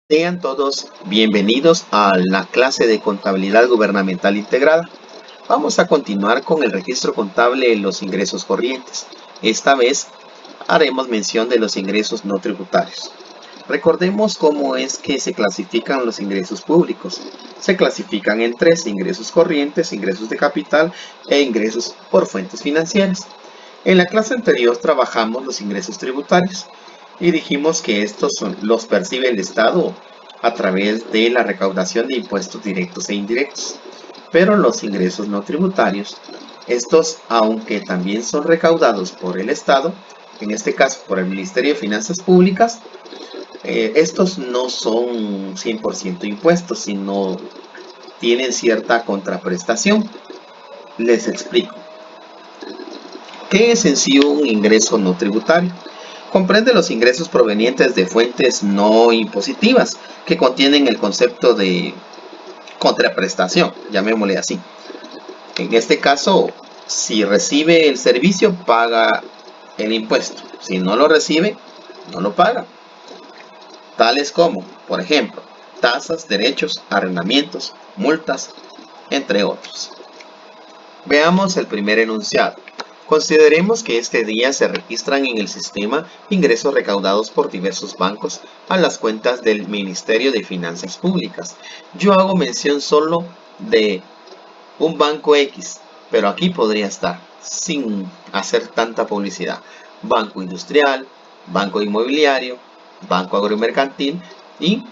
Sean todos bienvenidos a la clase de Contabilidad Gubernamental Integrada. Vamos a continuar con el registro contable de los ingresos corrientes. Esta vez haremos mención de los ingresos no tributarios. Recordemos cómo es que se clasifican los ingresos públicos. Se clasifican en tres: ingresos corrientes, ingresos de capital e ingresos por fuentes financieras. En la clase anterior trabajamos los ingresos tributarios y dijimos que los percibe el Estado a través de la recaudación de impuestos directos e indirectos. Pero los ingresos no tributarios, estos, aunque también son recaudados por el Estado, en este caso por el Ministerio de Finanzas Públicas, estos no son 100% impuestos, sino tienen cierta contraprestación. Les explico. ¿Qué es en sí un ingreso no tributario? Comprende los ingresos provenientes de fuentes no impositivas que contienen el concepto de contraprestación, llamémosle así. En este caso, si recibe el servicio, paga el impuesto. Si no lo recibe, no lo paga. Tales como, por ejemplo, tasas, derechos, arrendamientos, multas, entre otros. Veamos el primer enunciado. Consideremos que este día se registran en el sistema ingresos recaudados por diversos bancos a las cuentas del Ministerio de Finanzas Públicas. Yo hago mención solo de un banco X, pero aquí podría estar, sin hacer tanta publicidad, banco industrial, banco inmobiliario, banco agromercantil, y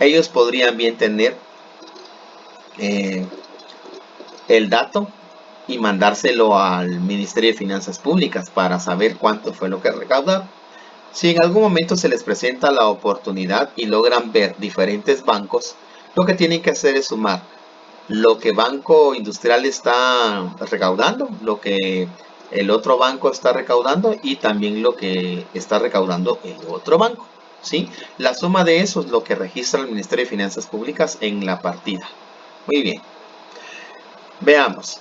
ellos podrían bien tener el dato y mandárselo al Ministerio de Finanzas Públicas para saber cuánto fue lo que recaudaron. Si en algún momento se les presenta la oportunidad y logran ver diferentes bancos, lo que tienen que hacer es sumar lo que Banco Industrial está recaudando, lo que el otro banco está recaudando y también lo que está recaudando el otro banco, ¿sí? La suma de eso es lo que registra el Ministerio de Finanzas Públicas en la partida. Muy bien. Veamos.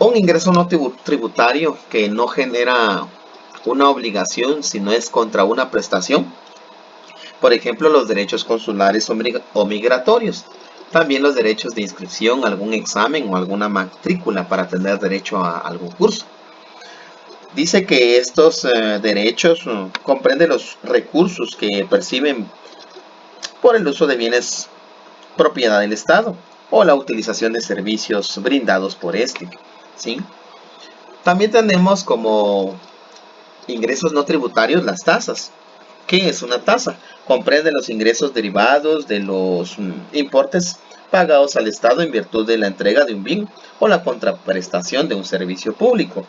Un ingreso no tributario que no genera una obligación, sino es contra una prestación. Por ejemplo, los derechos consulares o migratorios. También los derechos de inscripción a algún examen o alguna matrícula para tener derecho a algún curso. Dice que estos derechos comprenden los recursos que perciben por el uso de bienes propiedad del Estado o la utilización de servicios brindados por este, ¿sí? También tenemos como ingresos no tributarios las tasas. ¿Qué es una tasa? Comprende los ingresos derivados de los importes pagados al Estado en virtud de la entrega de un bien o la contraprestación de un servicio público.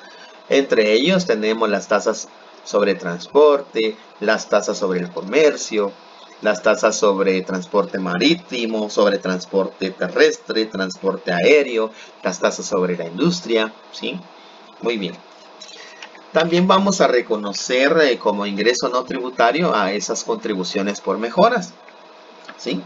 Entre ellos tenemos las tasas sobre transporte, las tasas sobre el comercio, las tasas sobre transporte marítimo, sobre transporte terrestre, transporte aéreo, las tasas sobre la industria, ¿sí? Muy bien. También vamos a reconocer como ingreso no tributario a esas contribuciones por mejoras, ¿sí?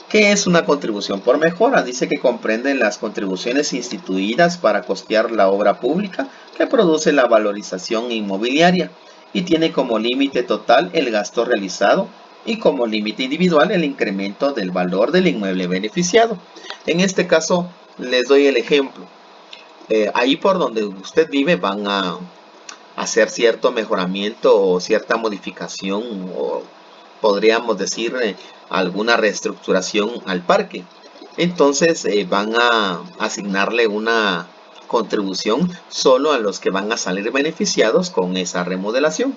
¿Qué es una contribución por mejora? Dice que comprende las contribuciones instituidas para costear la obra pública que produce la valorización inmobiliaria y tiene como límite total el gasto realizado y como límite individual el incremento del valor del inmueble beneficiado. En este caso les doy el ejemplo. Ahí por donde usted vive van a hacer cierto mejoramiento o cierta modificación, o podríamos decir alguna reestructuración al parque. Entonces van a asignarle una contribución solo a los que van a salir beneficiados con esa remodelación.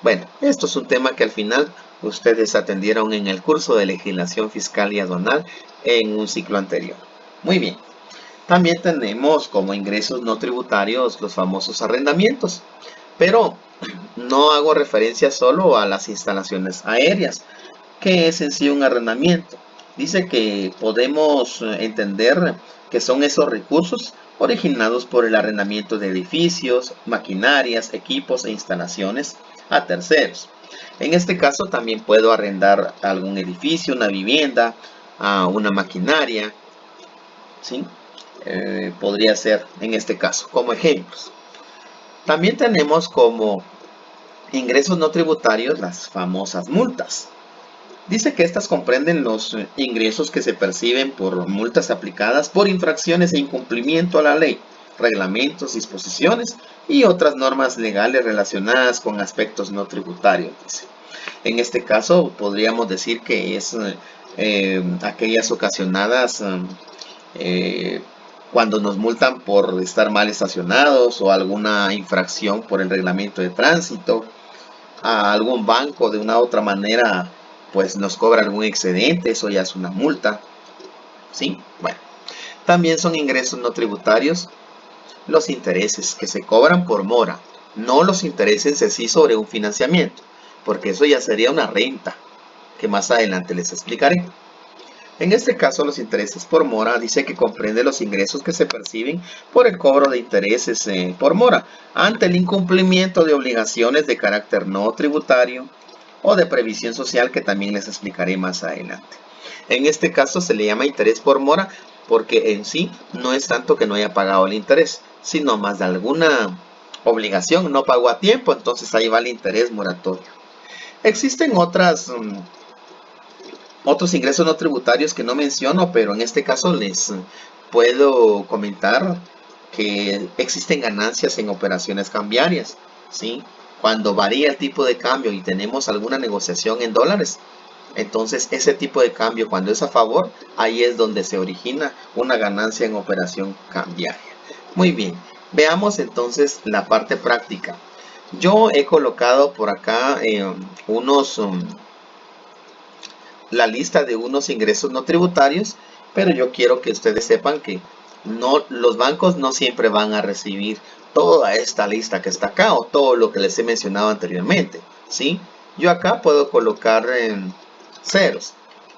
Bueno, esto es un tema que al final ustedes atendieron en el curso de legislación fiscal y aduanal en un ciclo anterior. Muy bien. También tenemos como ingresos no tributarios los famosos arrendamientos, pero no hago referencia solo a las instalaciones aéreas. ¿Qué es en sí un arrendamiento? Dice que podemos entender que son esos recursos originados por el arrendamiento de edificios, maquinarias, equipos e instalaciones a terceros. En este caso también puedo arrendar algún edificio, una vivienda, a una maquinaria, ¿sí? Podría ser en este caso, como ejemplos. También tenemos como ingresos no tributarios las famosas multas. Dice que estas comprenden los ingresos que se perciben por multas aplicadas por infracciones e incumplimiento a la ley, reglamentos, disposiciones y otras normas legales relacionadas con aspectos no tributarios, dice. En este caso podríamos decir que es aquellas ocasionadas cuando nos multan por estar mal estacionados o alguna infracción por el reglamento de tránsito, a algún banco de una u otra manera pues nos cobra algún excedente, eso ya es una multa, ¿sí? Bueno, también son ingresos no tributarios los intereses que se cobran por mora, no los intereses en sí sobre un financiamiento, porque eso ya sería una renta, que más adelante les explicaré. En este caso, los intereses por mora dice que comprende los ingresos que se perciben por el cobro de intereses por mora ante el incumplimiento de obligaciones de carácter no tributario o de previsión social, que también les explicaré más adelante. En este caso se le llama interés por mora porque en sí no es tanto que no haya pagado el interés, sino más de alguna obligación, no pagó a tiempo, entonces ahí va el interés moratorio. Existen otros ingresos no tributarios que no menciono, pero en este caso les puedo comentar que existen ganancias en operaciones cambiarias, ¿sí? Cuando varía el tipo de cambio y tenemos alguna negociación en dólares, entonces ese tipo de cambio, cuando es a favor, ahí es donde se origina una ganancia en operación cambiaria. Muy bien, veamos entonces la parte práctica. Yo he colocado por acá la lista de unos ingresos no tributarios, pero yo quiero que ustedes sepan que los bancos no siempre van a recibir toda esta lista que está acá o todo lo que les he mencionado anteriormente, ¿sí? Yo acá puedo colocar ceros.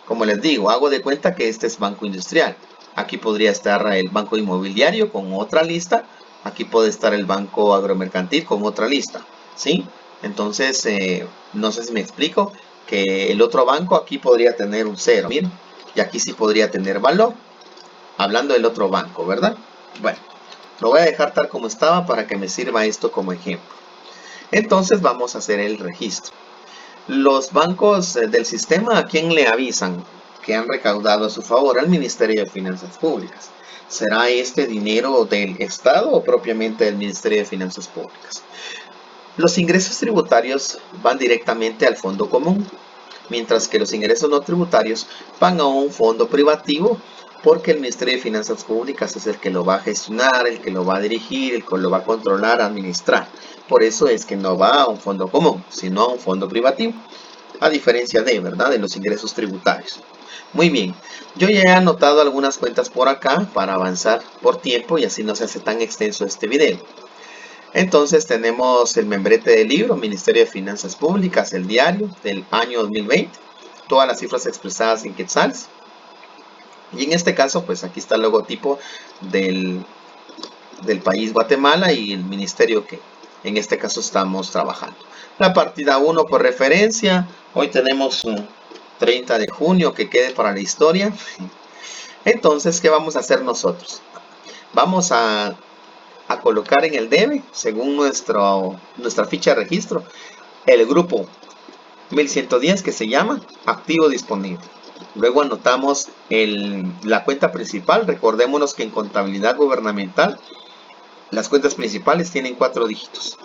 Como les digo, hago de cuenta que este es banco industrial. Aquí podría estar el banco inmobiliario con otra lista. Aquí puede estar el banco agromercantil con otra lista, ¿sí? Entonces, no sé si me explico, que el otro banco aquí podría tener un cero, miren, y aquí sí podría tener valor, hablando del otro banco, ¿verdad? Bueno, lo voy a dejar tal como estaba para que me sirva esto como ejemplo. Entonces vamos a hacer el registro. Los bancos del sistema, ¿a quién le avisan que han recaudado a su favor? Al Ministerio de Finanzas Públicas. ¿Será este dinero del Estado o propiamente del Ministerio de Finanzas Públicas? Los ingresos tributarios van directamente al fondo común, mientras que los ingresos no tributarios van a un fondo privativo, porque el Ministerio de Finanzas Públicas es el que lo va a gestionar, el que lo va a dirigir, el que lo va a controlar, administrar. Por eso es que no va a un fondo común, sino a un fondo privativo, a diferencia ¿verdad?, de los ingresos tributarios. Muy bien, yo ya he anotado algunas cuentas por acá para avanzar por tiempo y así no se hace tan extenso este video. Entonces tenemos el membrete del libro, Ministerio de Finanzas Públicas, el diario del año 2020, todas las cifras expresadas en quetzales. Y en este caso, pues aquí está el logotipo del país Guatemala y el ministerio que en este caso estamos trabajando. La partida 1 por referencia, hoy tenemos un 30 de junio que quede para la historia. Entonces, ¿qué vamos a hacer nosotros? Vamos a colocar en el debe, según nuestra ficha de registro, el grupo 1110 que se llama activo disponible. Luego anotamos la cuenta principal. Recordémonos que en contabilidad gubernamental las cuentas principales tienen 4 dígitos.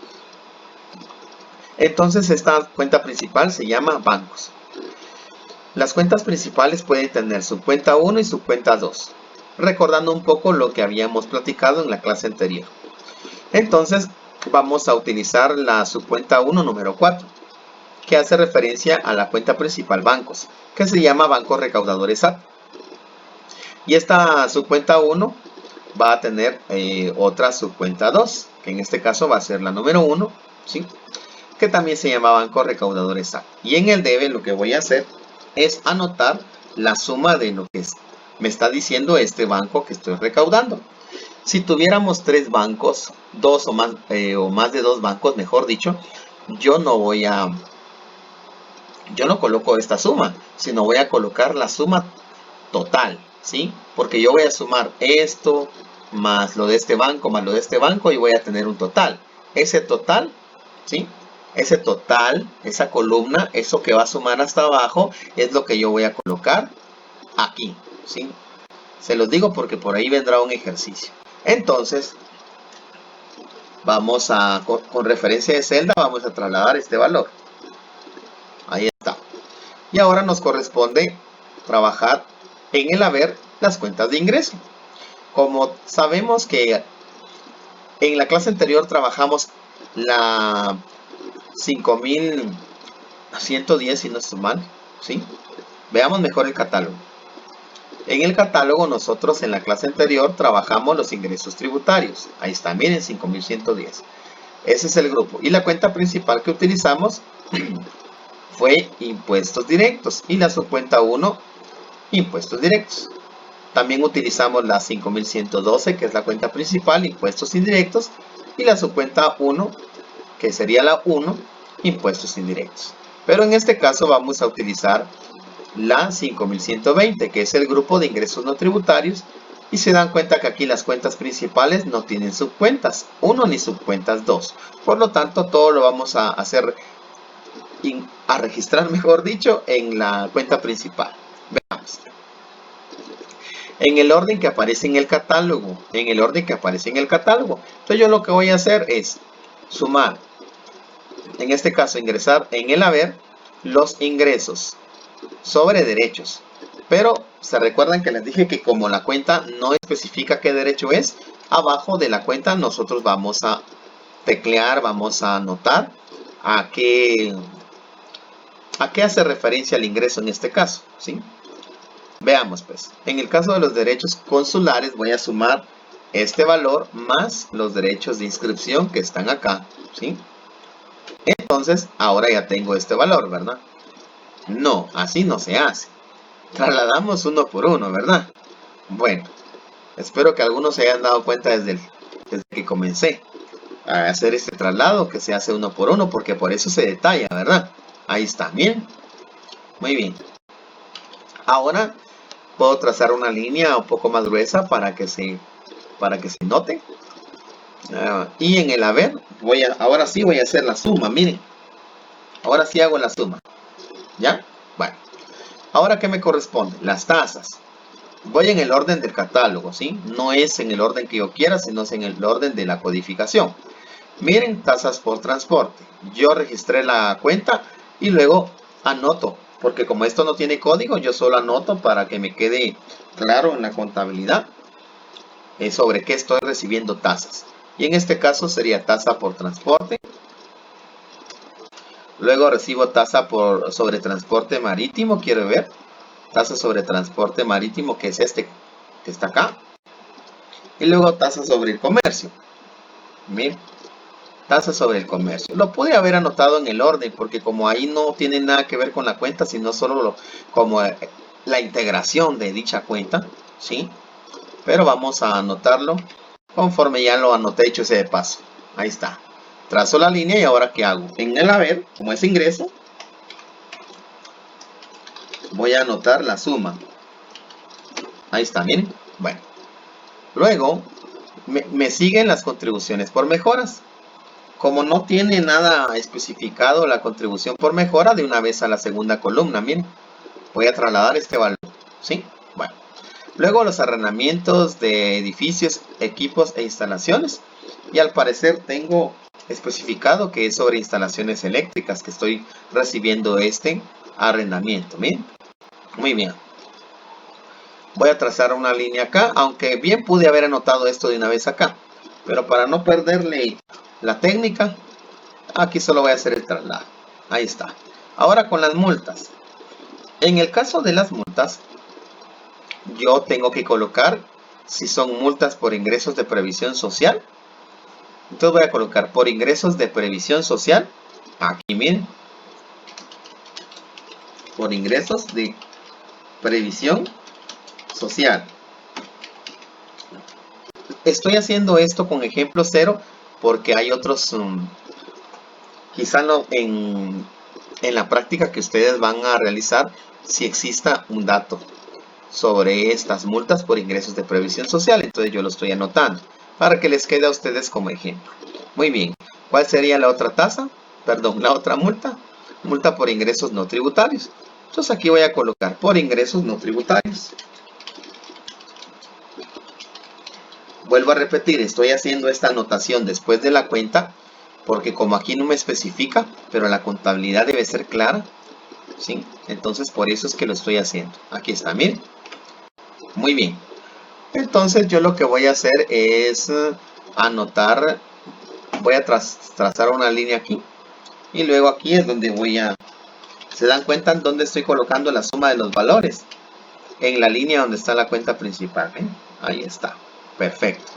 Entonces esta cuenta principal se llama bancos. Las cuentas principales pueden tener su cuenta 1 y su cuenta 2, recordando un poco lo que habíamos platicado en la clase anterior. Entonces vamos a utilizar la subcuenta 1 número 4, que hace referencia a la cuenta principal bancos, que se llama Bancos Recaudadores SAT. Y esta subcuenta 1 va a tener otra subcuenta 2, que en este caso va a ser la número 1, ¿sí?, que también se llama Bancos Recaudadores SAT. Y en el debe lo que voy a hacer es anotar la suma de lo que me está diciendo este banco que estoy recaudando. Si tuviéramos 3 bancos, 2 o más de 2 bancos, mejor dicho, yo no coloco esta suma, sino voy a colocar la suma total, ¿sí? Porque yo voy a sumar esto más lo de este banco más lo de este banco y voy a tener un total. Ese total, ¿sí?, Ese total, esa columna, eso que va a sumar hasta abajo, es lo que yo voy a colocar aquí, ¿sí? Se los digo porque por ahí vendrá un ejercicio. Entonces, vamos a, con referencia de celda, vamos a trasladar este valor. Ahí está. Y ahora nos corresponde trabajar en el haber las cuentas de ingreso. Como sabemos que en la clase anterior trabajamos la 5110, si no estoy mal, ¿sí? Veamos mejor el catálogo. En el catálogo nosotros en la clase anterior trabajamos los ingresos tributarios. Ahí está, miren, 5110. Ese es el grupo. Y la cuenta principal que utilizamos fue impuestos directos. Y la subcuenta 1, impuestos directos. También utilizamos la 5112, que es la cuenta principal, impuestos indirectos. Y la subcuenta 1, que sería la 1, impuestos indirectos. Pero en este caso vamos a utilizar la 5120, que es el grupo de ingresos no tributarios, y se dan cuenta que aquí las cuentas principales no tienen subcuentas 1 ni subcuentas 2. Por lo tanto, todo lo vamos a hacer, a registrar, mejor dicho, en la cuenta principal. Veamos. En el orden que aparece en el catálogo, Entonces yo lo que voy a hacer es sumar, en este caso ingresar en el haber los ingresos sobre derechos. Pero se recuerdan que les dije que como la cuenta no especifica qué derecho es, abajo de la cuenta nosotros vamos a teclear, vamos a anotar a qué hace referencia el ingreso en este caso, ¿sí? Veamos pues, en el caso de los derechos consulares voy a sumar este valor más los derechos de inscripción que están acá, ¿sí? Entonces, ahora ya tengo este valor, ¿verdad? No, así no se hace. Trasladamos uno por uno, ¿verdad? Bueno, espero que algunos se hayan dado cuenta desde que comencé a hacer este traslado, que se hace uno por uno, porque por eso se detalla, ¿verdad? Ahí está, bien. Muy bien. Ahora puedo trazar una línea un poco más gruesa para que se note. Y en el haber, ahora sí voy a hacer la suma, miren. Ahora sí hago la suma. ¿Ya? Bueno. Ahora, ¿qué me corresponde? Las tasas. Voy en el orden del catálogo, ¿sí? No es en el orden que yo quiera, sino es en el orden de la codificación. Miren, tasas por transporte. Yo registré la cuenta y luego anoto, porque como esto no tiene código, yo solo anoto para que me quede claro en la contabilidad sobre qué estoy recibiendo tasas. Y en este caso sería tasa por transporte. Luego recibo tasa sobre transporte marítimo, quiero ver. Tasa sobre transporte marítimo, que es este que está acá. Y luego tasa sobre el comercio. Miren, tasa sobre el comercio. Lo pude haber anotado en el orden, porque como ahí no tiene nada que ver con la cuenta, sino solo como la integración de dicha cuenta, ¿sí? Pero vamos a anotarlo conforme ya lo anoté, hecho ese de paso. Ahí está. Trazo la línea y ahora ¿qué hago? En el haber, como es ingreso, voy a anotar la suma. Ahí está, miren. Bueno. Luego, me siguen las contribuciones por mejoras. Como no tiene nada especificado la contribución por mejora, de una vez a la segunda columna, miren. Voy a trasladar este valor, ¿sí? Bueno. Luego los arrendamientos de edificios, equipos e instalaciones. Y al parecer tengo especificado que es sobre instalaciones eléctricas que estoy recibiendo este arrendamiento. Miren. Muy bien. Voy a trazar una línea acá, aunque bien pude haber anotado esto de una vez acá. Pero para no perderle la técnica, aquí solo voy a hacer el traslado. Ahí está. Ahora con las multas. En el caso de las multas, yo tengo que colocar si son multas por ingresos de previsión social. Entonces voy a colocar por ingresos de previsión social. Aquí miren. Por ingresos de previsión social. Estoy haciendo esto con ejemplo 0 porque hay otros, quizá no, en la práctica que ustedes van a realizar, si exista un dato sobre estas multas por ingresos de previsión social. Entonces yo lo estoy anotando para que les quede a ustedes como ejemplo. Muy bien. ¿Cuál sería la otra tasa? perdón, la otra multa, multa por ingresos no tributarios. Entonces aquí voy a colocar por ingresos no tributarios. Vuelvo a repetir, estoy haciendo esta anotación después de la cuenta, porque como aquí no me especifica, pero la contabilidad debe ser clara, ¿sí? Entonces por eso es que lo estoy haciendo. Aquí está, miren. Muy bien. Entonces yo lo que voy a hacer es anotar, voy a trazar una línea aquí, y luego aquí es donde voy a, ¿se dan cuenta en dónde estoy colocando la suma de los valores? En la línea donde está la cuenta principal, ¿eh? Ahí está. Perfecto.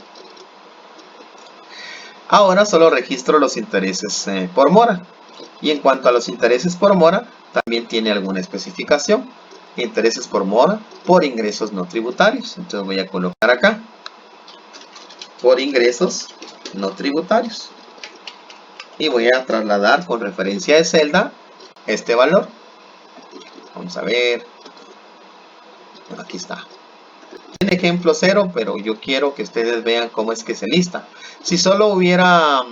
Ahora solo registro los intereses por mora. Y en cuanto a los intereses por mora, también tiene alguna especificación. Intereses por mora por ingresos no tributarios. Entonces voy a colocar acá. Por ingresos no tributarios. Y voy a trasladar con referencia de celda este valor. Vamos a ver. Aquí está. Tiene ejemplo 0, pero yo quiero que ustedes vean cómo es que se lista. Si solo hubiera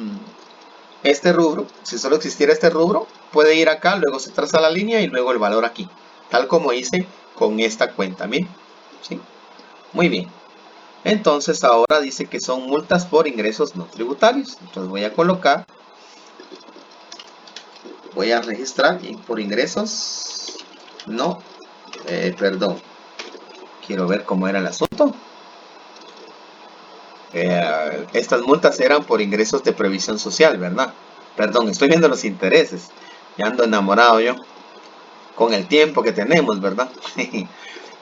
este rubro, si solo existiera este rubro, puede ir acá, luego se traza la línea y luego el valor aquí. Tal como hice con esta cuenta, miren. ¿Sí? Muy bien. Entonces ahora dice que son multas por ingresos no tributarios. Entonces voy a colocar, voy a registrar por ingresos no, perdón. Quiero ver cómo era el asunto. Estas multas eran por ingresos de previsión social, ¿verdad? Perdón, estoy viendo los intereses. Ya ando enamorado yo. Con el tiempo que tenemos, ¿verdad?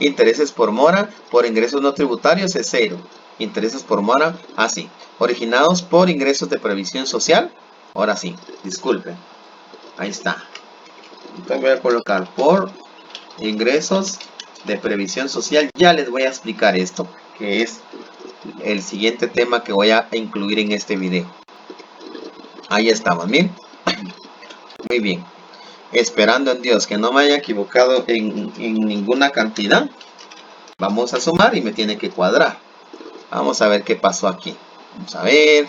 Intereses por mora, por ingresos no tributarios es 0. Intereses por mora, así. Originados por ingresos de previsión social, ahora sí, disculpen. Ahí está. Entonces voy a colocar por ingresos de previsión social. Ya les voy a explicar esto, que es el siguiente tema que voy a incluir en este video. Ahí estamos, bien. Muy bien. Esperando en Dios que no me haya equivocado en ninguna cantidad. Vamos a sumar y me tiene que cuadrar. Vamos a ver qué pasó aquí. Vamos a ver.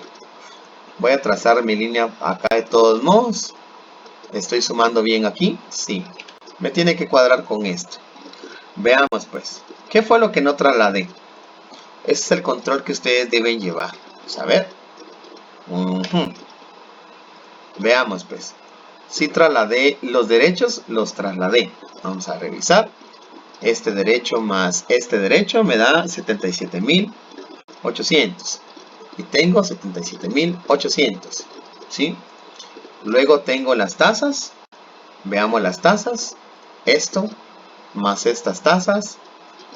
Voy a trazar mi línea acá de todos modos. ¿Estoy sumando bien aquí? Sí. Me tiene que cuadrar con esto. Veamos pues. ¿Qué fue lo que no trasladé? Ese es el control que ustedes deben llevar. Vamos a ver. Veamos pues. Si trasladé los derechos, los trasladé. Vamos a revisar. Este derecho más este derecho me da 77.800. Y tengo 77.800. ¿Sí? Luego tengo las tasas. Veamos las tasas. Esto más estas tasas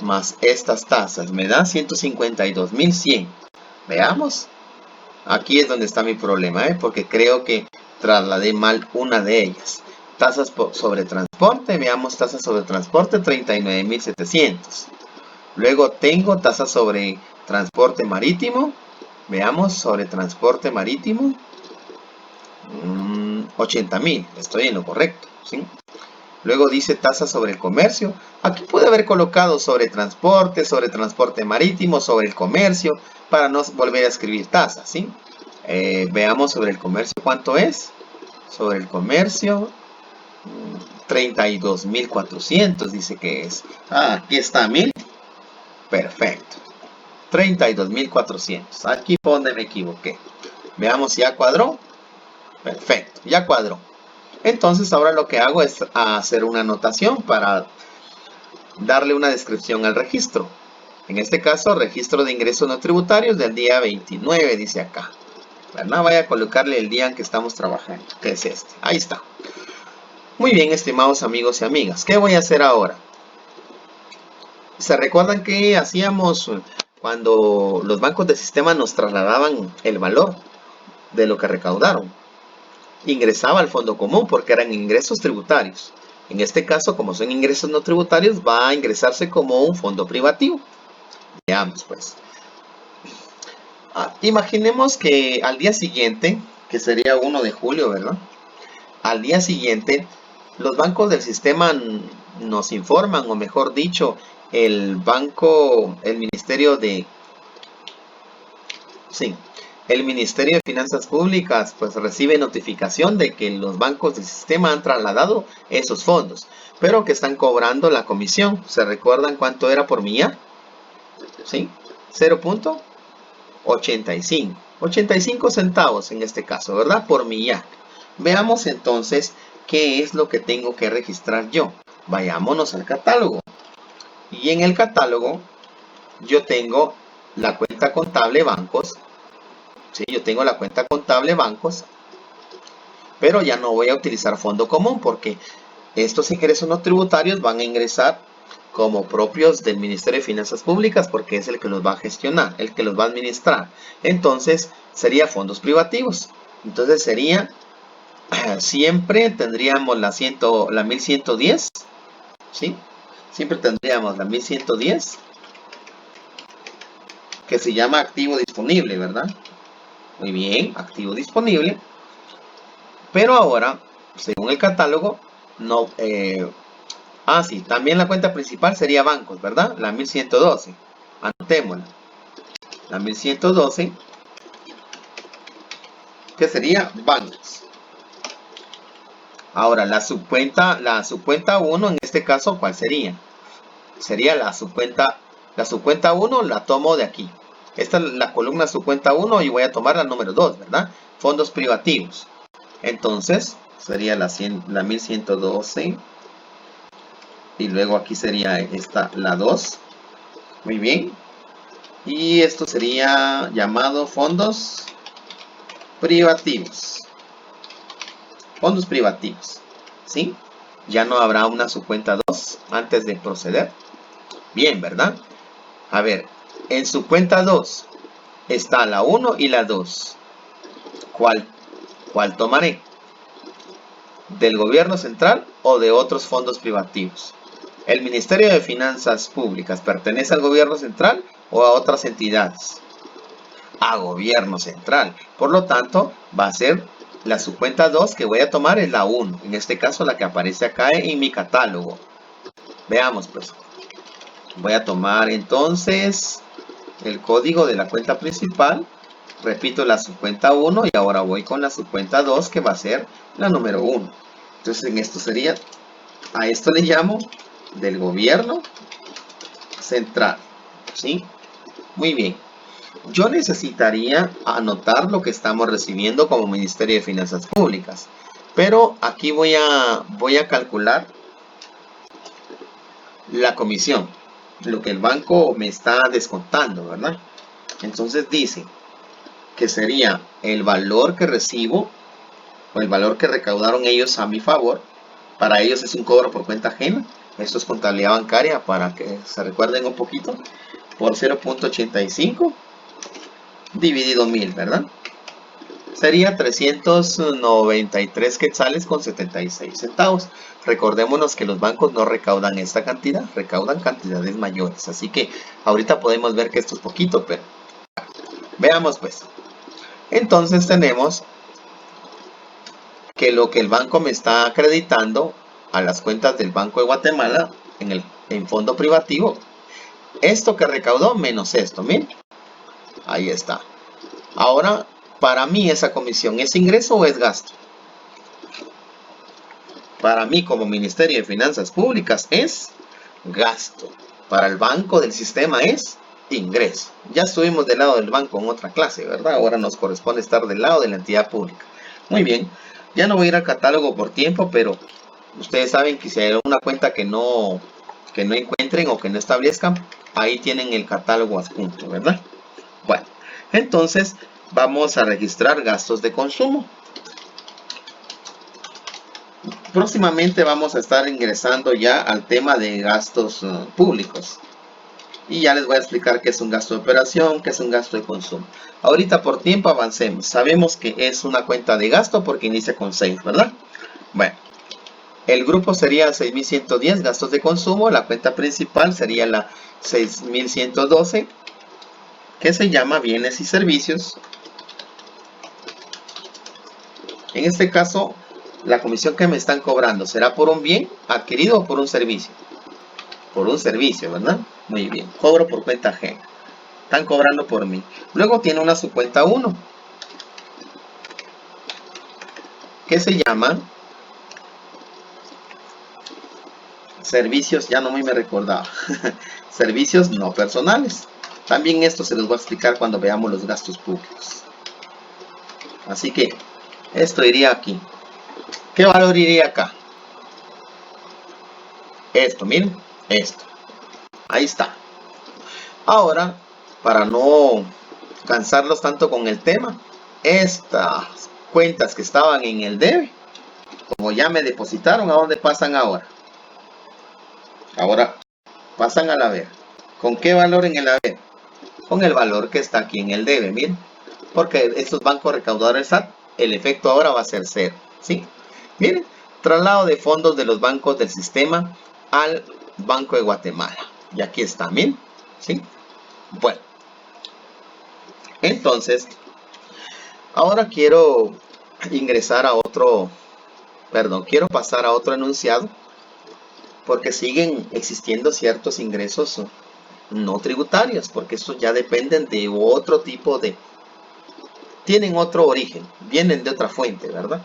más estas tasas me da 152.100. Veamos. Aquí es donde está mi problema, porque creo que trasladé mal una de ellas. Tasas sobre transporte, veamos tasas sobre transporte, 39.700. Luego tengo tasas sobre transporte marítimo. Veamos, sobre transporte marítimo. 80.000, estoy en lo correcto, ¿sí? Luego dice tasa sobre el comercio. Aquí pude haber colocado sobre transporte marítimo, sobre el comercio, para no volver a escribir tasas, ¿sí? Veamos sobre el comercio cuánto es. Sobre el comercio, 32.400 dice que es. Aquí está, 1000. Perfecto. 32.400. Aquí fue donde me equivoqué. Veamos si ya cuadró. Perfecto, ya cuadró. Entonces ahora lo que hago es hacer una anotación para darle una descripción al registro. En este caso, registro de ingresos no tributarios del día 29, dice acá. ¿Verdad? Voy a colocarle el día en que estamos trabajando, que es este. Ahí está. Muy bien, estimados amigos y amigas. ¿Qué voy a hacer ahora? ¿Se recuerdan que hacíamos cuando los bancos de sistema nos trasladaban el valor de lo que recaudaron? Ingresaba al fondo común porque eran ingresos tributarios. En este caso, como son ingresos no tributarios, va a ingresarse como un fondo privativo. Veamos pues. Imaginemos que al día siguiente, que sería 1 de julio, ¿verdad? Al día siguiente, los bancos del sistema nos informan, o mejor dicho, el ministerio de... Sí, el Ministerio de Finanzas Públicas pues recibe notificación de que los bancos del sistema han trasladado esos fondos, pero que están cobrando la comisión. ¿Se recuerdan cuánto era por millar? ¿Sí? 0.85. 85 centavos en este caso, ¿verdad? Por millar. Veamos entonces qué es lo que tengo que registrar yo. Vayámonos al catálogo. Y en el catálogo yo tengo la cuenta contable bancos. Sí, yo tengo la cuenta contable bancos, pero ya no voy a utilizar fondo común porque estos ingresos no tributarios van a ingresar como propios del Ministerio de Finanzas Públicas porque es el que los va a gestionar, el que los va a administrar. Entonces sería fondos privativos. Entonces sería, siempre tendríamos la 1110, ¿sí? Siempre tendríamos la 1110, que se llama activo disponible, ¿verdad? Muy bien, activo disponible. Pero ahora, según el catálogo, no... sí, también la cuenta principal sería bancos, ¿verdad? La 1112. Anotémosla. La 1112, que sería bancos. Ahora, la subcuenta 1, en este caso, ¿cuál sería? Sería la subcuenta 1, la tomo de aquí. Esta es la columna subcuenta 1 y voy a tomar la número 2, ¿verdad? Fondos privativos. Entonces, sería la 1112. Y luego aquí sería esta, la 2. Muy bien. Y esto sería llamado fondos privativos. Fondos privativos. ¿Sí? Ya no habrá una subcuenta 2 antes de proceder. Bien, ¿verdad? A ver, en subcuenta 2 está la 1 y la 2. ¿Cuál tomaré? ¿Del gobierno central o de otros fondos privativos? ¿El Ministerio de Finanzas Públicas pertenece al gobierno central o a otras entidades? A gobierno central. Por lo tanto, va a ser la subcuenta 2 que voy a tomar es la 1. En este caso, la que aparece acá en mi catálogo. Veamos pues. Voy a tomar entonces el código de la cuenta principal. Repito la subcuenta 1 y ahora voy con la subcuenta 2 que va a ser la número 1. Entonces en esto sería, a esto le llamo del gobierno central. ¿Sí? Muy bien. Yo necesitaría anotar lo que estamos recibiendo como Ministerio de Finanzas Públicas. Pero aquí voy a calcular la comisión, lo que el banco me está descontando, ¿verdad? Entonces dice que sería el valor que recibo o el valor que recaudaron ellos a mi favor. Para ellos es un cobro por cuenta ajena. Esto es contabilidad bancaria para que se recuerden un poquito. Por 0.85 dividido 1000, ¿verdad? Sería 393 quetzales con 76 centavos. Recordémonos que los bancos no recaudan esta cantidad, recaudan cantidades mayores. Así que ahorita podemos ver que esto es poquito, pero veamos pues. Entonces tenemos que lo que el banco me está acreditando a las cuentas del Banco de Guatemala en fondo privativo, esto que recaudó menos esto, miren, ahí está. Ahora, para mí esa comisión, ¿es ingreso o es gasto? Para mí como Ministerio de Finanzas Públicas es gasto. Para el banco del sistema es ingreso. Ya estuvimos del lado del banco en otra clase, ¿verdad? Ahora nos corresponde estar del lado de la entidad pública. Muy bien. Ya no voy a ir al catálogo por tiempo, pero ustedes saben que si hay una cuenta que no encuentren o que no establezcan, ahí tienen el catálogo adjunto, ¿verdad? Bueno, entonces vamos a registrar gastos de consumo. Próximamente vamos a estar ingresando ya al tema de gastos públicos. Y ya les voy a explicar qué es un gasto de operación, qué es un gasto de consumo. Ahorita por tiempo avancemos. Sabemos que es una cuenta de gasto porque inicia con 6, ¿verdad? Bueno, el grupo sería 6110 gastos de consumo. La cuenta principal sería la 6112, que se llama bienes y servicios. En este caso, la comisión que me están cobrando será por un bien adquirido o por un servicio. Por un servicio, ¿verdad? Muy bien. Cobro por cuenta ajena. Están cobrando por mí. Luego tiene una subcuenta 1. que se llaman servicios, ya no me recordaba, servicios no personales. También esto se los voy a explicar cuando veamos los gastos públicos. Así que esto iría aquí. ¿Qué valor iría acá? Esto, miren, esto. Ahí está. Ahora, para no cansarlos tanto con el tema, estas cuentas que estaban en el debe, como ya me depositaron, ¿a dónde pasan ahora? Ahora pasan al haber. ¿Con qué valor en el haber? Con el valor que está aquí en el debe, miren. Porque estos bancos recaudadores SAT, el efecto ahora va a ser cero, ¿sí? Miren, traslado de fondos de los bancos del sistema al Banco de Guatemala. Y aquí está, miren, ¿sí? Bueno, entonces, ahora quiero ingresar a otro, quiero pasar a otro enunciado, porque siguen existiendo ciertos ingresos no tributarios, porque estos ya dependen de otro tipo de, tienen otro origen, vienen de otra fuente, ¿verdad?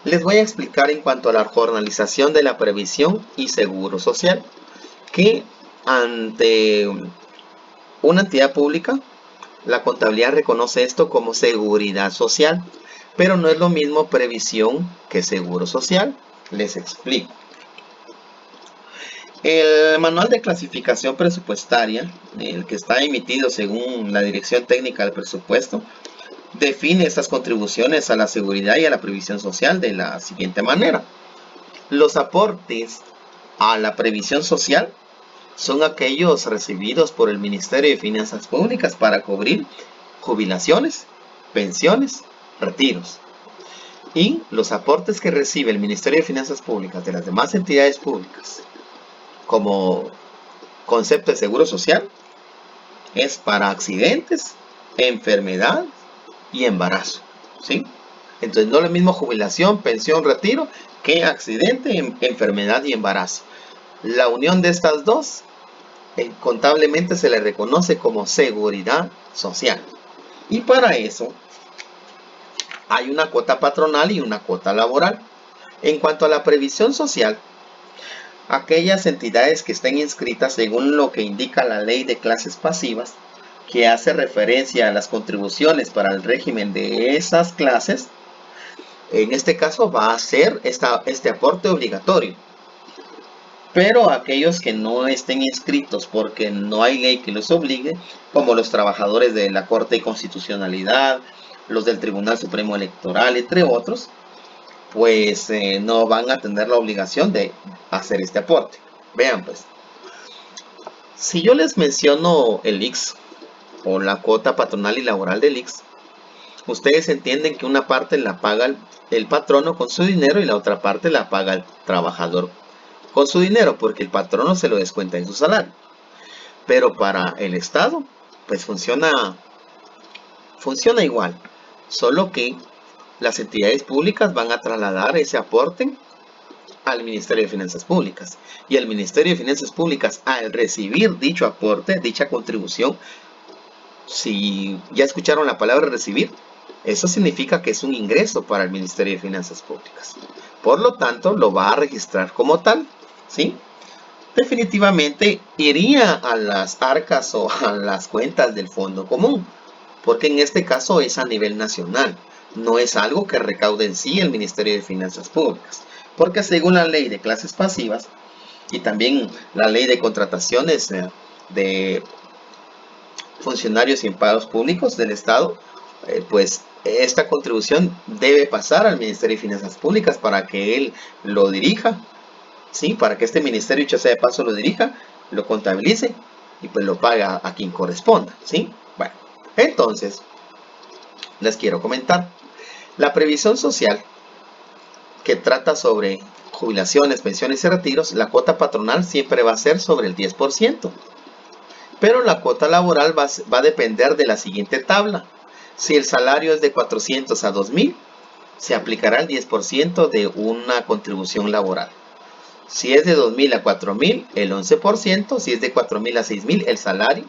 Les voy a explicar en cuanto a la jornalización de la previsión y seguro social, que ante una entidad pública, la contabilidad reconoce esto como seguridad social, pero no es lo mismo previsión que seguro social. Les explico. El manual de clasificación presupuestaria, el que está emitido según la Dirección Técnica del Presupuesto, define estas contribuciones a la seguridad y a la previsión social de la siguiente manera. Los aportes a la previsión social son aquellos recibidos por el Ministerio de Finanzas Públicas para cubrir jubilaciones, pensiones, retiros. Y los aportes que recibe el Ministerio de Finanzas Públicas de las demás entidades públicas como concepto de seguro social es para accidentes, enfermedad y embarazo, ¿sí? Entonces no es lo mismo jubilación, pensión, retiro que accidente, enfermedad y embarazo. La unión de estas dos contablemente se le reconoce como seguridad social. Y para eso hay una cuota patronal y una cuota laboral. En cuanto a la previsión social, aquellas entidades que estén inscritas según lo que indica la ley de clases pasivas, que hace referencia a las contribuciones para el régimen de esas clases, en este caso va a ser este aporte obligatorio. Pero aquellos que no estén inscritos porque no hay ley que los obligue, como los trabajadores de la Corte de Constitucionalidad, los del Tribunal Supremo Electoral, entre otros, pues no van a tener la obligación de hacer este aporte. Vean pues, si yo les menciono el IX o la cuota patronal y laboral del IX, ustedes entienden que una parte la paga el patrono con su dinero y la otra parte la paga el trabajador con su dinero, porque el patrono se lo descuenta en su salario. Pero para el Estado, pues funciona igual, solo que las entidades públicas van a trasladar ese aporte al Ministerio de Finanzas Públicas. Y el Ministerio de Finanzas Públicas, al recibir dicho aporte, dicha contribución, si ya escucharon la palabra recibir, eso significa que es un ingreso para el Ministerio de Finanzas Públicas. Por lo tanto, lo va a registrar como tal, ¿sí? Definitivamente iría a las arcas o a las cuentas del Fondo Común, porque en este caso es a nivel nacional, no es algo que recaude en sí el Ministerio de Finanzas Públicas, porque según la ley de clases pasivas y también la ley de contrataciones de funcionarios y empleados públicos del Estado, pues esta contribución debe pasar al Ministerio de Finanzas Públicas para que él lo dirija, ¿sí? Para que este ministerio, dicho sea de paso, lo dirija, lo contabilice y pues lo paga a quien corresponda, ¿sí? Bueno, entonces, les quiero comentar. La previsión social, que trata sobre jubilaciones, pensiones y retiros, la cuota patronal siempre va a ser sobre el 10%. Pero la cuota laboral va a depender de la siguiente tabla. Si el salario es de 400 a 2000, se aplicará el 10% de una contribución laboral. Si es de 2000 a 4000, el 11%. Si es de 4000 a 6000, el salario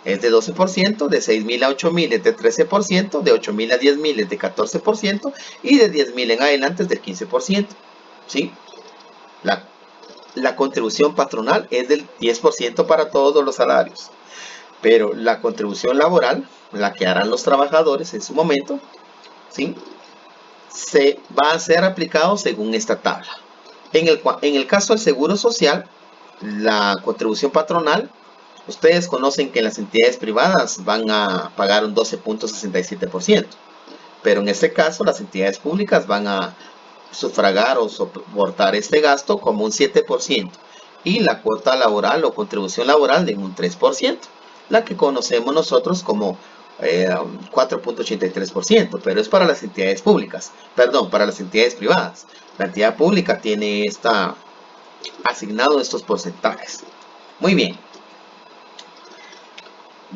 es de 12%, de 6.000 a 8.000 es de 13%, de 8.000 a 10.000 es de 14% y de 10.000 en adelante es del 15%. ¿Sí? La contribución patronal es del 10% para todos los salarios, pero la contribución laboral, la que harán los trabajadores en su momento, ¿sí?, se va a ser aplicado según esta tabla. En el caso del seguro social, la contribución patronal, ustedes conocen que las entidades privadas van a pagar un 12.67%, pero en este caso las entidades públicas van a sufragar o soportar este gasto como un 7% y la cuota laboral o contribución laboral de un 3%, la que conocemos nosotros como 4.83%, pero es para las entidades públicas, perdón, para las entidades privadas. La entidad pública tiene asignado estos porcentajes. Muy bien.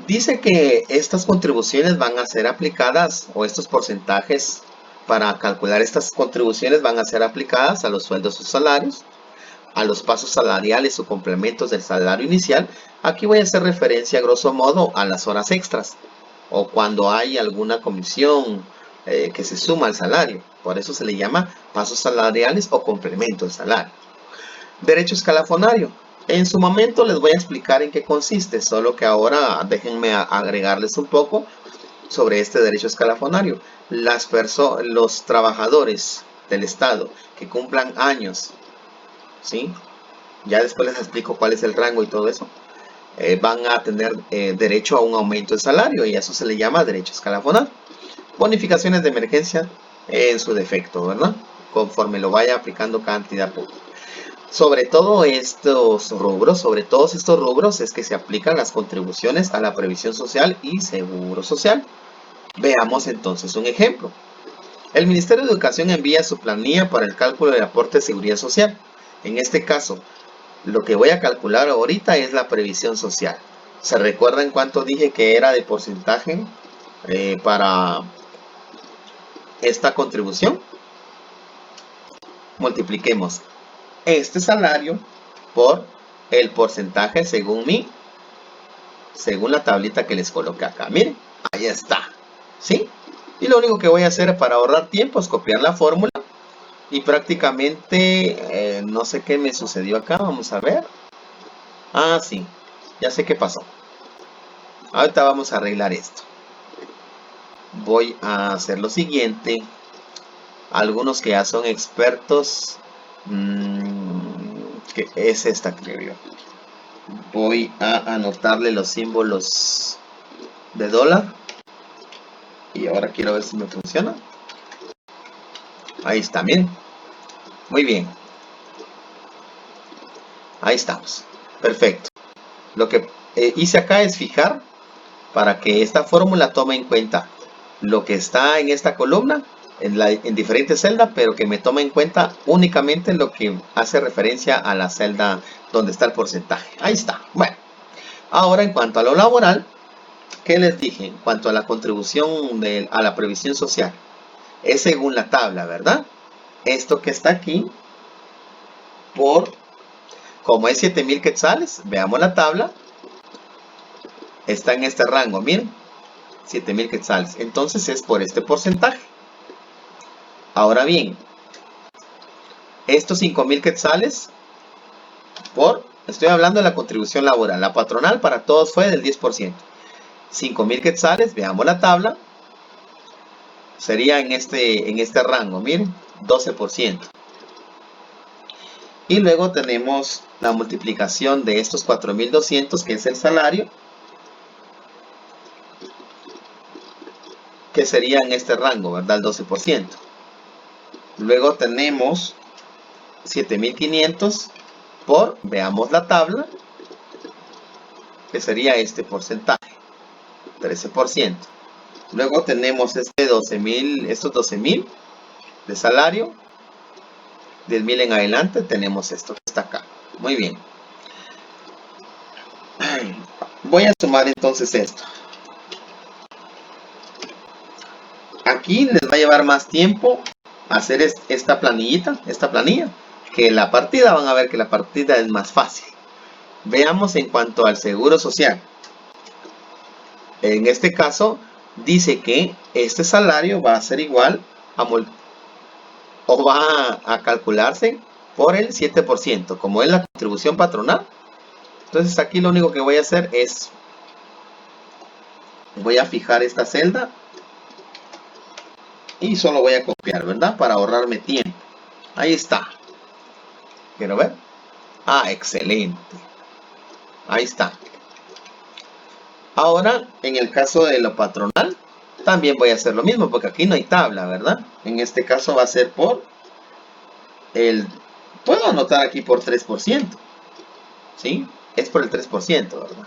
Dice que estas contribuciones van a ser aplicadas, o estos porcentajes para calcular estas contribuciones van a ser aplicadas a los sueldos o salarios, a los pasos salariales o complementos del salario inicial. Aquí voy a hacer referencia grosso modo a las horas extras o cuando hay alguna comisión que se suma al salario. Por eso se le llama pasos salariales o complemento del salario. Derecho escalafonario. En su momento les voy a explicar en qué consiste, solo que ahora déjenme agregarles un poco sobre este derecho escalafonario. Los trabajadores del Estado que cumplan años, ¿sí?, ya después les explico cuál es el rango y todo eso, van a tener derecho a un aumento de salario y a eso se le llama derecho escalafonario. Bonificaciones de emergencia en su defecto, ¿verdad?, conforme lo vaya aplicando cada entidad pública. Sobre todos estos rubros es que se aplican las contribuciones a la previsión social y seguro social. Veamos entonces un ejemplo. El Ministerio de Educación envía su planilla para el cálculo del aporte de seguridad social. En este caso, lo que voy a calcular ahorita es la previsión social. ¿Se recuerdan cuánto dije que era de porcentaje para esta contribución? Multipliquemos este salario por el porcentaje según la tablita que les coloqué acá. Miren, ahí está, ¿sí? Y lo único que voy a hacer para ahorrar tiempo es copiar la fórmula y prácticamente no sé qué me sucedió acá. Vamos a ver. Ah, sí, ya sé qué pasó. Ahorita vamos a arreglar esto. Voy a hacer lo siguiente. Algunos que ya son expertos, que es esta, creo yo. Voy a anotarle los símbolos de dólar. Y ahora quiero ver si me funciona. Ahí está, miren. Muy bien. Ahí estamos. Perfecto. Lo que hice acá es fijar para que esta fórmula tome en cuenta lo que está en esta columna, en diferentes celdas, pero que me tome en cuenta únicamente lo que hace referencia a la celda donde está el porcentaje. Ahí está. Bueno, ahora en cuanto a lo laboral, ¿qué les dije? En cuanto a la contribución a la previsión social, es según la tabla, ¿verdad? Esto que está aquí, como es 7.000 quetzales, veamos la tabla, está en este rango, miren, 7.000 quetzales. Entonces es por este porcentaje. Ahora bien, estos 5.000 quetzales, estoy hablando de la contribución laboral, la patronal para todos fue del 10%. 5.000 quetzales, veamos la tabla, sería en este rango, miren, 12%. Y luego tenemos la multiplicación de estos 4.200, que es el salario, que sería en este rango, ¿verdad? El 12%. Luego tenemos 7.500 veamos la tabla, que sería este porcentaje, 13%. Luego tenemos estos 12.000 de salario, 10.000 en adelante, tenemos esto que está acá. Muy bien. Voy a sumar entonces esto. Aquí les va a llevar más tiempo hacer esta planilla, que la partida. Van a ver que la partida es más fácil. Veamos en cuanto al seguro social. En este caso, dice que este salario va a ser igual a o va a calcularse por el 7%, como es la contribución patronal. Entonces aquí lo único que voy a hacer es, voy a fijar esta celda y solo voy a copiar, ¿verdad? Para ahorrarme tiempo. Ahí está. ¿Quiero ver? Ah, excelente. Ahí está. Ahora, en el caso de lo patronal, también voy a hacer lo mismo, porque aquí no hay tabla, ¿verdad? En este caso va a ser por el... Puedo anotar aquí por 3%, ¿sí? Es por el 3%, ¿verdad?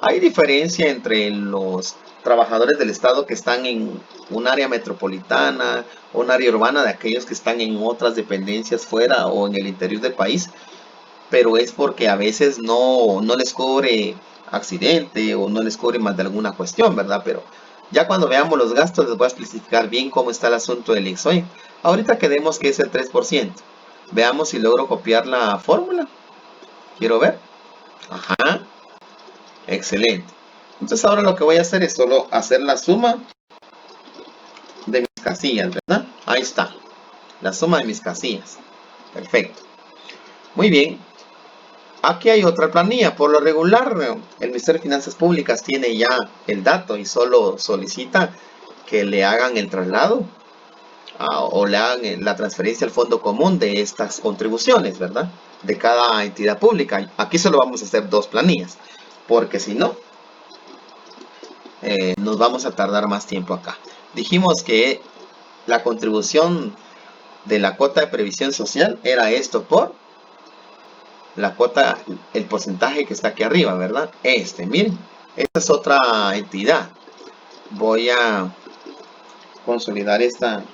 Hay diferencia entre los trabajadores del Estado que están en un área metropolitana o un área urbana de aquellos que están en otras dependencias fuera o en el interior del país, pero es porque a veces no les cubre accidente o no les cubre más de alguna cuestión, ¿verdad? Pero ya cuando veamos los gastos les voy a especificar bien cómo está el asunto del IXOI. Ahorita quedemos que es el 3%. Veamos si logro copiar la fórmula. Quiero ver. Ajá. Excelente. Entonces ahora lo que voy a hacer es solo hacer la suma de mis casillas, ¿verdad? Ahí está. La suma de mis casillas. Perfecto. Muy bien. Aquí hay otra planilla. Por lo regular, el Ministerio de Finanzas Públicas tiene ya el dato y solo solicita que le hagan el traslado o le hagan la transferencia al fondo común de estas contribuciones, ¿verdad? De cada entidad pública. Aquí solo vamos a hacer dos planillas, porque si no, nos vamos a tardar más tiempo acá. Dijimos que la contribución de la cuota de previsión social era esto por la cuota, el porcentaje que está aquí arriba, ¿verdad? Miren, esta es otra entidad. Voy a consolidar esta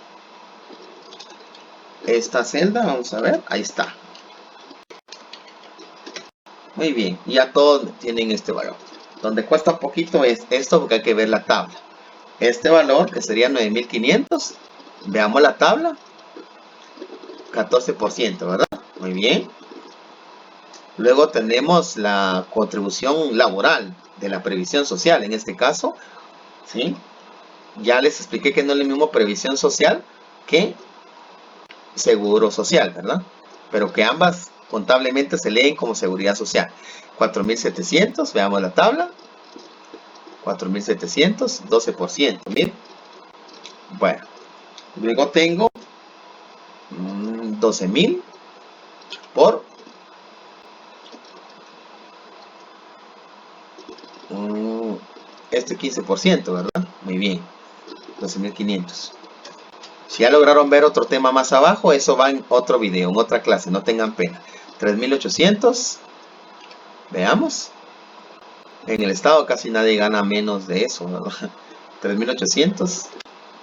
celda, vamos a ver, ahí está. Muy bien, ya todos tienen este valor. Donde cuesta un poquito es esto porque hay que ver la tabla. Este valor que sería 9.500, veamos la tabla, 14%, ¿verdad? Muy bien. Luego tenemos la contribución laboral de la previsión social, en este caso, ¿sí? Ya les expliqué que no es lo mismo previsión social que seguro social, ¿verdad? Pero que ambas contablemente se leen como seguridad social. 4.700, veamos la tabla. 4.700, 12%, miren. Bueno, luego tengo 12.000 por 15%, ¿verdad? Muy bien, 12.500. Si ya lograron ver otro tema más abajo, eso va en otro video, en otra clase, no tengan pena. 3.800, veamos. En el estado casi nadie gana menos de eso, ¿verdad? 3.800.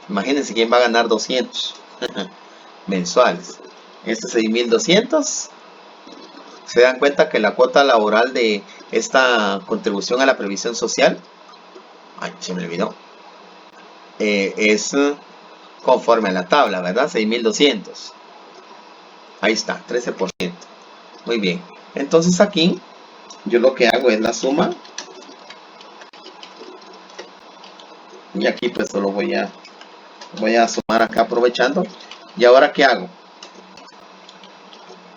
Imagínense quién va a ganar 200 mensuales. Este 6.200. Se dan cuenta que la cuota laboral de esta contribución a la previsión social, ay, se me olvidó, es conforme a la tabla, ¿verdad? 6.200. Ahí está, 13%. Muy bien. Entonces aquí yo lo que hago es la suma. Y aquí pues solo voy a sumar acá aprovechando. ¿Y ahora qué hago?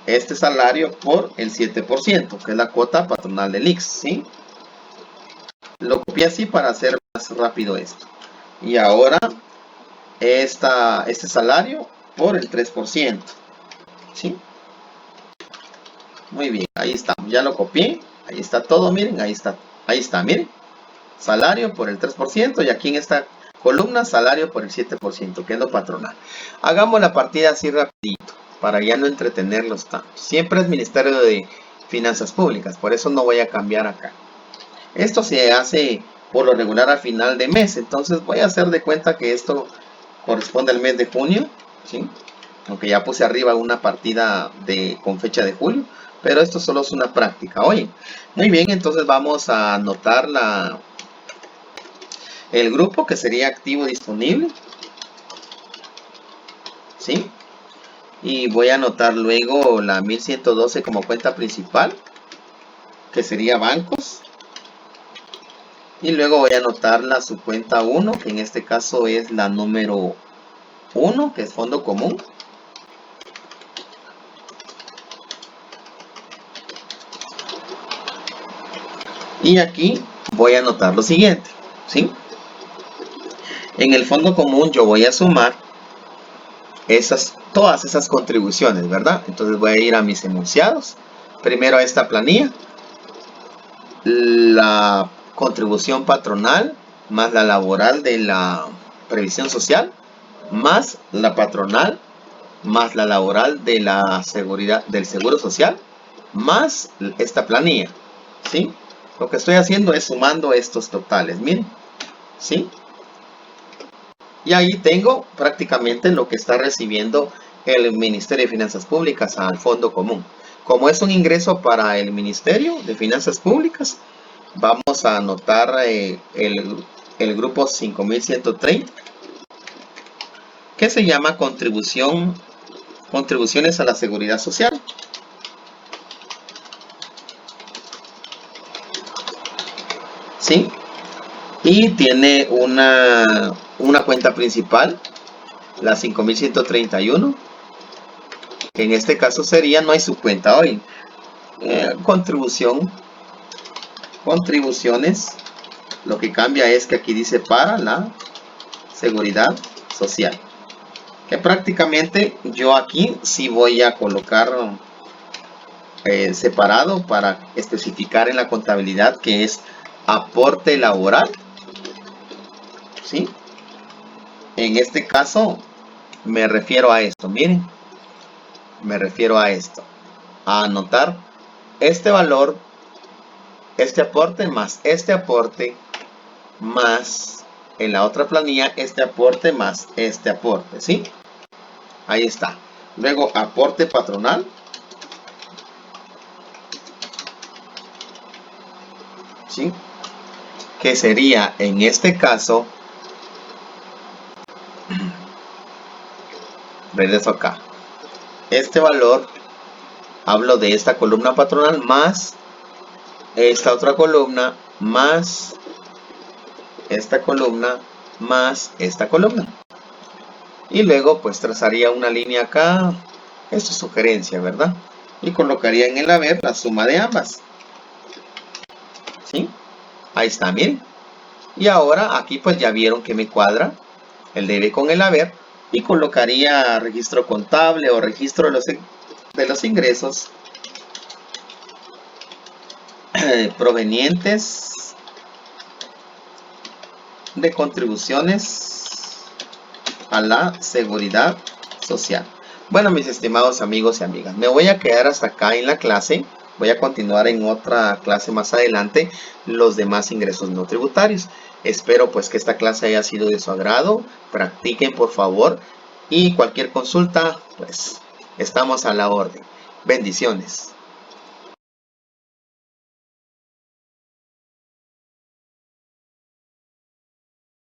Este salario por el 7%, que es la cuota patronal del IX, ¿sí? Lo copié así para hacer más rápido esto. Y ahora este salario por el 3%, ¿sí? Muy bien, ahí está, ya lo copié, ahí está todo, miren, ahí está, miren, salario por el 3% y aquí en esta columna salario por el 7%, que es lo patronal. Hagamos la partida así rapidito, para ya no entretenerlos tanto. Siempre es Ministerio de Finanzas Públicas, por eso no voy a cambiar acá. Esto se hace por lo regular a final de mes, entonces voy a hacer de cuenta que esto corresponde al mes de junio, ¿sí? Aunque ya puse arriba una partida con fecha de julio, pero esto solo es una práctica. Oye, muy bien, entonces vamos a anotar el grupo que sería activo disponible, ¿sí? Y voy a anotar luego la 1112 como cuenta principal, que sería bancos. Y luego voy a anotar la subcuenta 1, que en este caso es la número 1, que es fondo común. Y aquí voy a anotar lo siguiente, ¿sí? En el fondo común yo voy a sumar todas esas contribuciones, ¿verdad? Entonces voy a ir a mis enunciados. Primero a esta planilla. La contribución patronal más la laboral de la previsión social, más la patronal, más la laboral de la seguridad del seguro social, más esta planilla, ¿sí? Lo que estoy haciendo es sumando estos totales, miren, ¿sí? Y ahí tengo prácticamente lo que está recibiendo el Ministerio de Finanzas Públicas al Fondo Común. Como es un ingreso para el Ministerio de Finanzas Públicas, vamos a anotar el grupo 5130, que se llama contribuciones a la seguridad social. ¿Sí? Y tiene una cuenta principal, la 5131. En este caso sería, no hay subcuenta hoy. Contribuciones. Lo que cambia es que aquí dice para la seguridad social. Que prácticamente yo aquí sí voy a colocar separado para especificar en la contabilidad que es aporte laboral, ¿sí? En este caso me refiero a esto, miren, me refiero a esto, a anotar este valor, este aporte más en la otra planilla este aporte más este aporte, ¿sí? Ahí está. Luego aporte patronal, ¿sí? Que sería en este caso, regreso acá, este valor, hablo de esta columna patronal más esta otra columna más esta columna más esta columna, y luego pues trazaría una línea acá, esto es sugerencia, ¿verdad? Y colocaría en el haber la suma de ambas, ¿sí? Ahí está, miren. Y ahora aquí pues ya vieron que me cuadra el debe con el haber, y colocaría registro contable o registro de los ingresos provenientes de contribuciones a la seguridad social. Bueno, mis estimados amigos y amigas, me voy a quedar hasta acá en la clase. Voy a continuar en otra clase más adelante los demás ingresos no tributarios. Espero pues que esta clase haya sido de su agrado. Practiquen por favor, y cualquier consulta pues estamos a la orden. Bendiciones.